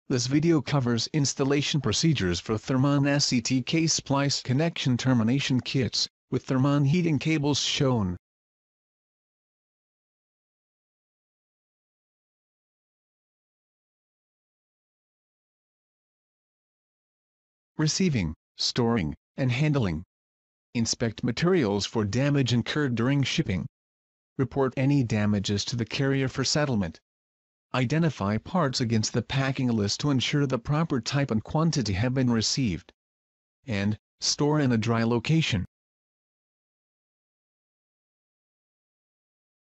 This video covers installation procedures for Thermon SCTK Splice connection termination kits, with Thermon heating cables shown. Receiving, storing, and handling. Inspect materials for damage incurred during shipping. Report any damages to the carrier for settlement. Identify parts against the packing list to ensure the proper type and quantity have been received. And, store in a dry location.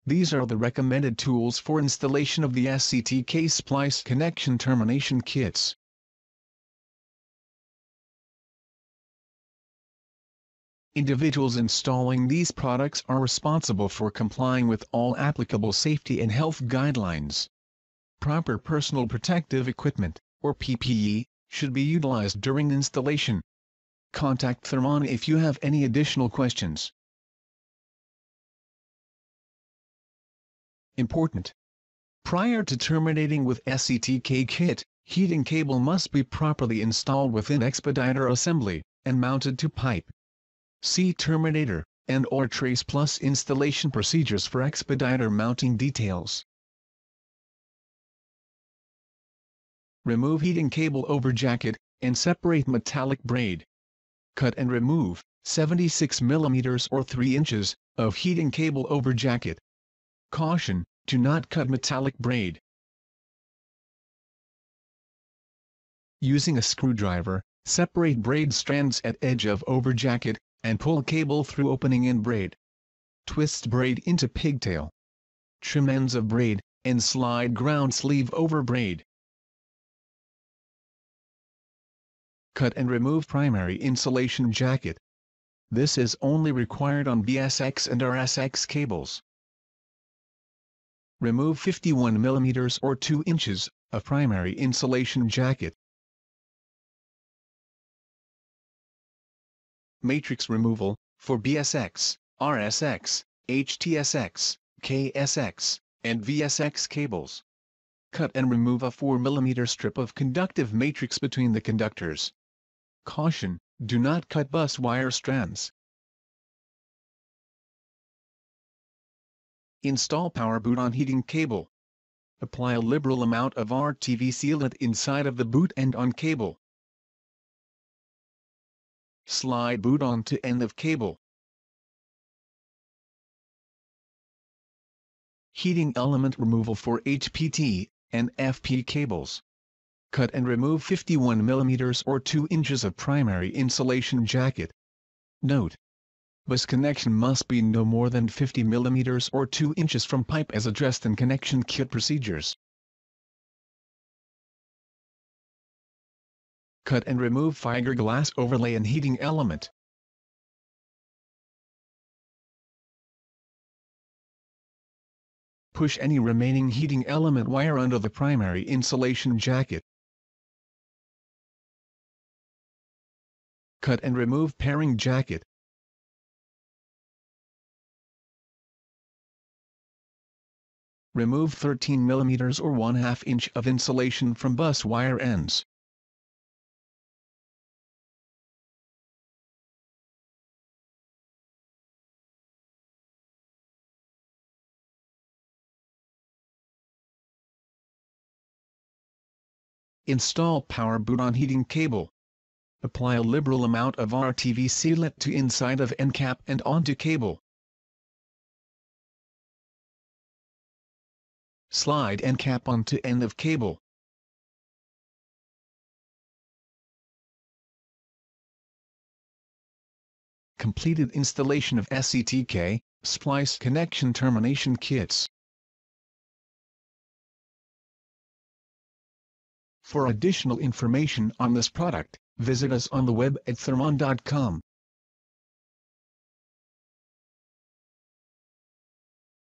These are the recommended tools for installation of the SCTK Splice connection termination kits. Individuals installing these products are responsible for complying with all applicable safety and health guidelines. Proper personal protective equipment, or PPE, should be utilized during installation. Contact Thermon if you have any additional questions. Important. Prior to terminating with SCTK kit, heating cable must be properly installed within expediter assembly, and mounted to pipe. See Terminator, and/or Trace Plus installation procedures for expediter mounting details. Remove heating cable overjacket, and separate metallic braid. Cut and remove 76 mm or 3 inches of heating cable overjacket. Caution: do not cut metallic braid. Using a screwdriver, separate braid strands at edge of overjacket, and pull cable through opening in braid. Twist braid into pigtail. Trim ends of braid, and slide ground sleeve over braid. Cut and remove primary insulation jacket. This is only required on BSX and RSX cables. Remove 51 mm or 2 inches of primary insulation jacket. Matrix removal for BSX, RSX, HTSX, KSX, and VSX cables. Cut and remove a 4 mm strip of conductive matrix between the conductors. Caution: do not cut bus wire strands. Install power boot on heating cable. Apply a liberal amount of RTV sealant inside of the boot end on cable. Slide boot onto end of cable. Heating element removal for HPT and FP cables. Cut and remove 51 mm or 2 inches of primary insulation jacket. Note: bus connection must be no more than 50 mm or 2 inches from pipe as addressed in connection kit procedures. Cut and remove fiberglass overlay and heating element. Push any remaining heating element wire under the primary insulation jacket. Cut and remove pairing jacket. Remove 13 mm or 1/2 inch of insulation from bus wire ends. Install power boot on heating cable. Apply a liberal amount of RTV sealant to inside of end cap and onto cable. Slide end cap onto end of cable. Completed installation of SCTK Splice connection termination kits. For additional information on this product, visit us on the web at thermon.com.